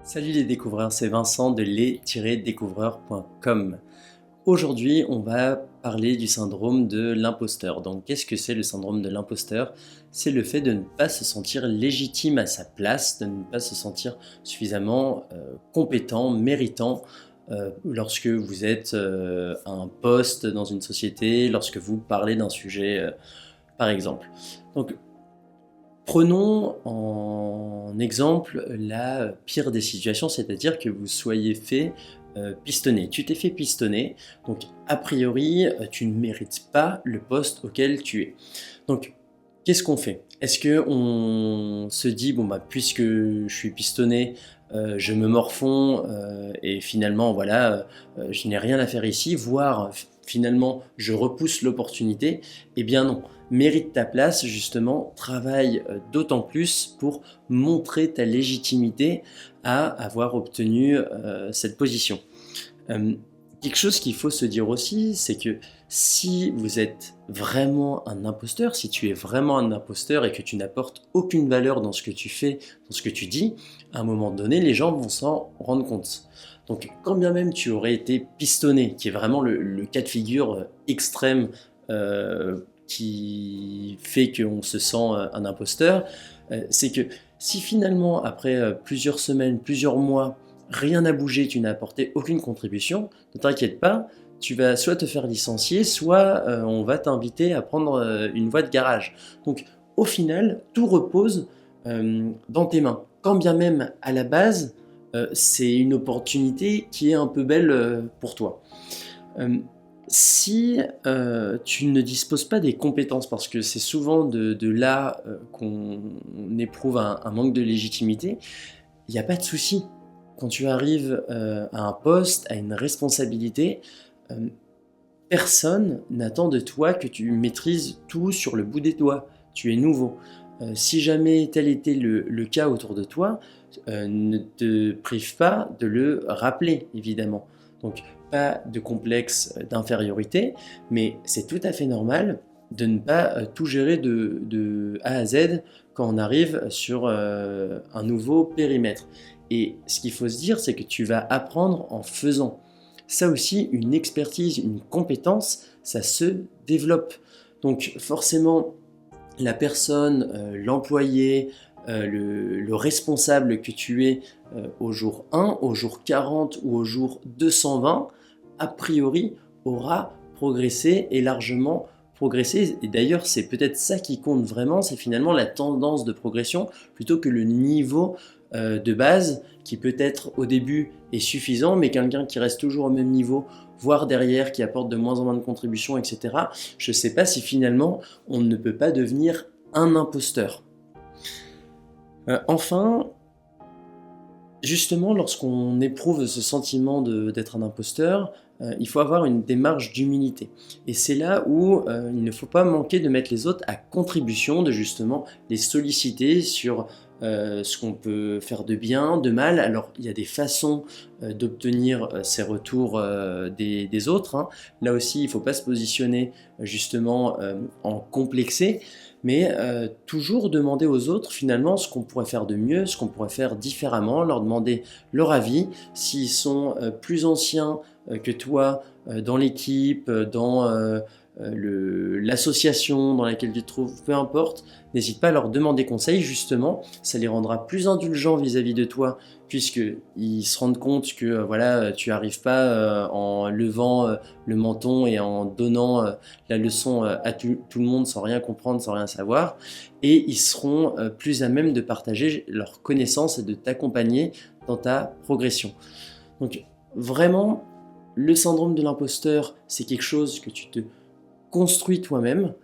Salut les découvreurs, c'est Vincent de les-découvreurs.com. Aujourd'hui, on va parler du syndrome de l'imposteur. Donc, qu'est-ce que c'est le syndrome de l'imposteur? C'est le fait de ne pas se sentir légitime à sa place, de ne pas se sentir suffisamment compétent, méritant lorsque vous êtes à un poste dans une société, lorsque vous parlez d'un sujet, par exemple. Donc, prenons en exemple la pire des situations, c'est-à-dire que vous soyez fait pistonner. Tu t'es fait pistonner, donc a priori, tu ne mérites pas le poste auquel tu es. Donc, qu'est-ce qu'on fait? Est-ce qu'on se dit, bon, bah, puisque je suis pistonné, je me morfonds et finalement, voilà, je n'ai rien à faire ici, voire finalement, je repousse l'opportunité? Eh bien non. Mérite ta place, justement, travaille d'autant plus pour montrer ta légitimité à avoir obtenu cette position. Quelque chose qu'il faut se dire aussi, c'est que si vous êtes vraiment un imposteur, si tu es vraiment un imposteur et que tu n'apportes aucune valeur dans ce que tu fais, dans ce que tu dis, à un moment donné, les gens vont s'en rendre compte. Donc, quand bien même tu aurais été pistonné, qui est vraiment le cas de figure extrême qui fait qu'on se sent un imposteur, c'est que si finalement, après plusieurs semaines, plusieurs mois, rien n'a bougé, tu n'as apporté aucune contribution, ne t'inquiète pas, tu vas soit te faire licencier, soit on va t'inviter à prendre une voie de garage. Donc au final, tout repose dans tes mains. Quand bien même à la base, c'est une opportunité qui est un peu belle pour toi. Si tu ne disposes pas des compétences, parce que c'est souvent de là qu'on éprouve un manque de légitimité, il n'y a pas de souci. Quand tu arrives à un poste, à une responsabilité, euh, personne n'attend de toi que tu maîtrises tout sur le bout des doigts. Tu es nouveau. Si jamais tel était le cas autour de toi, ne te prive pas de le rappeler, évidemment. Donc, pas de complexe d'infériorité, mais c'est tout à fait normal de ne pas tout gérer de A à Z quand on arrive sur un nouveau périmètre. Et ce qu'il faut se dire, c'est que tu vas apprendre en faisant. Ça aussi, une expertise, une compétence, ça se développe. Donc forcément, la personne, l'employé, le responsable que tu es au jour 1, au jour 40 ou au jour 220, a priori, aura progressé et largement progressé. Et d'ailleurs, c'est peut-être ça qui compte vraiment, c'est finalement la tendance de progression plutôt que le niveau de base qui peut-être au début est suffisant, mais quelqu'un qui reste toujours au même niveau, voire derrière, qui apporte de moins en moins de contributions, etc. Je ne sais pas si finalement on ne peut pas devenir un imposteur. Enfin, justement, lorsqu'on éprouve ce sentiment d'être un imposteur, il faut avoir une démarche d'humilité. Et c'est là où il ne faut pas manquer de mettre les autres à contribution, de justement les solliciter sur ce qu'on peut faire de bien, de mal. Alors, il y a des façons d'obtenir ces retours des autres, hein. Là aussi, il ne faut pas se positionner justement en complexé, mais toujours demander aux autres finalement ce qu'on pourrait faire de mieux, ce qu'on pourrait faire différemment, leur demander leur avis, s'ils sont plus anciens que toi dans l'équipe, dans l'association dans laquelle tu te trouves, peu importe, n'hésite pas à leur demander conseil, justement, ça les rendra plus indulgents vis-à-vis de toi, puisqu'ils se rendent compte que voilà, tu n'arrives pas en levant le menton et en donnant la leçon à tout le monde sans rien comprendre, sans rien savoir, et ils seront plus à même de partager leurs connaissances et de t'accompagner dans ta progression. Donc vraiment, le syndrome de l'imposteur, c'est quelque chose que tu te construis toi-même.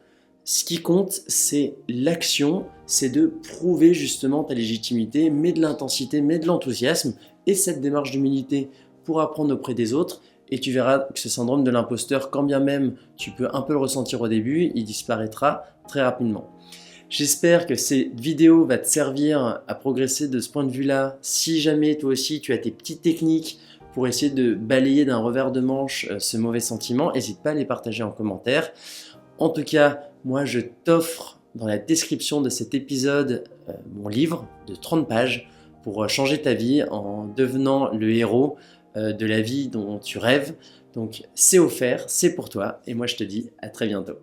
Ce qui compte, c'est l'action, c'est de prouver justement ta légitimité, mets de l'intensité, mets de l'enthousiasme et cette démarche d'humilité pour apprendre auprès des autres. Et tu verras que ce syndrome de l'imposteur, quand bien même tu peux un peu le ressentir au début, il disparaîtra très rapidement. J'espère que cette vidéo va te servir à progresser de ce point de vue-là. Si jamais toi aussi tu as tes petites techniques pour essayer de balayer d'un revers de manche ce mauvais sentiment, n'hésite pas à les partager en commentaire. En tout cas, moi je t'offre dans la description de cet épisode mon livre de 30 pages pour changer ta vie en devenant le héros de la vie dont tu rêves. Donc c'est offert, c'est pour toi et moi je te dis à très bientôt.